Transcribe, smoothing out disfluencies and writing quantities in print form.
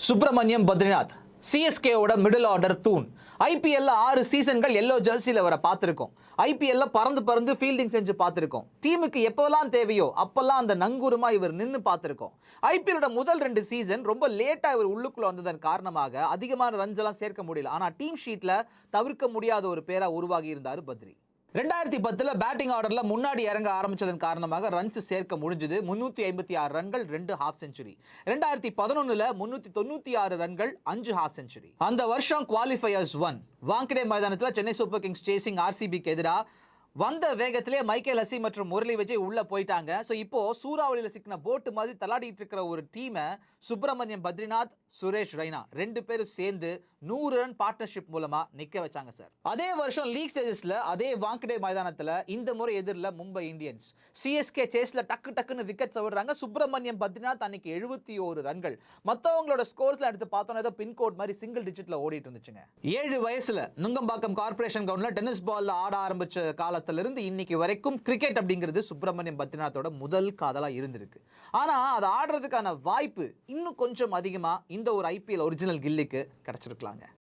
Subramaniam Badrinath சிஎஸ்கேவோட middle order தூண். ஐபிஎல்ல 6 சீசன்கள் yellow ஜெர்சியில் அவரை பார்த்துருக்கோம். ஐபிஎல்ல பறந்து பறந்து ஃபீல்டிங் செஞ்சு பார்த்துருக்கோம். டீமுக்கு எப்போல்லாம் தேவையோ அப்பெல்லாம் அந்த நங்கூரமா இவர் நின்று பார்த்துருக்கோம். ஐபிஎல்லோட முதல் 2 சீசன் ரொம்ப லேட்டா இவர் உள்ளுக்குள்ள வந்ததன் காரணமாக அதிகமான ரன்ஸ் எல்லாம் சேர்க்க முடியல. ஆனா டீம் ஷீட்ல தவிர்க்க முடியாத ஒரு பேரா உருவாகி இருந்தார் பத்ரி. 2010 பேட்டிங் ஆர்டர்ல முன்னாடி இறங்க ஆரம்பிச்சதன் காரணமாக ரன்ஸ் சேர்க்க முடிஞ்சது. 356 ரன்கள், 2 ஹாஃப் செஞ்சுரி. 2011 396 ரன்கள், 5 ஹாஃப் செஞ்சுரி. அந்த வருஷம் குவாலிஃபயர்ஸ் 1 வாங்கடே மைதானத்தில் சென்னை சூப்பர் கிங்ஸ் சேசிங் ஆர்சிபிக்கு எதிராக வந்த வேகத்திலே மைக்கேல் ஹசி மற்றும் முரளி விஜய் உள்ள போயிட்டாங்க. ஸோ இப்போ சூறாவளியில் சிக்கின போட்டு மாதிரி தள்ளாடிட்டு இருக்கிற ஒரு டீமை சுப்பிரமணியம் பத்ரிநாத், சுரேஷ் ரெய்னா 2 பேரும் சேர்ந்து 100 ரன் பார்ட்னர்ஷிப் மூலமா நிக்க வச்சாங்க சார். அதே வருஷம் லீக் ஸ்டேஜஸ்ல அதே வாங்கடே மைதானத்தில் இந்த முறை எதிரில் மும்பை இந்தியன்ஸ் சிஎஸ்கே சேஸ்ல டக்குன்னு விக்கெட் விடுறாங்க. சுப்பிரமணியம் பத்ரிநாத் அன்னைக்கு 71 ரன்கள். மற்றவங்களோட ஸ்கோர்ஸ்ல எடுத்து பார்த்தோன்னா ஏதோ பின்கோட் மாதிரி சிங்கிள் டிஜிட்ல ஓடிட்டு இருந்துச்சுங்க. 7 வயசுல நுங்கம்பாக்கம் கார்பரேஷன் கிரவுண்ட்ல டென்னிஸ் பால்ல ஆட ஆரம்பிச்ச காலத்திலிருந்து இன்னைக்கு வரைக்கும் கிரிக்கெட் அப்படிங்கிறது சுப்பிரமணியம் பத்ரிநாத்தோட முதல் காதலா இருந்திருக்கு. ஆனா அதை ஆடுறதுக்கான வாய்ப்பு இன்னும் கொஞ்சம் அதிகமா இந்த ஒரு ஐபிஎல் ஒரிஜினல் கில்லிக்கு கிடைச்சிருக்கலாங்க.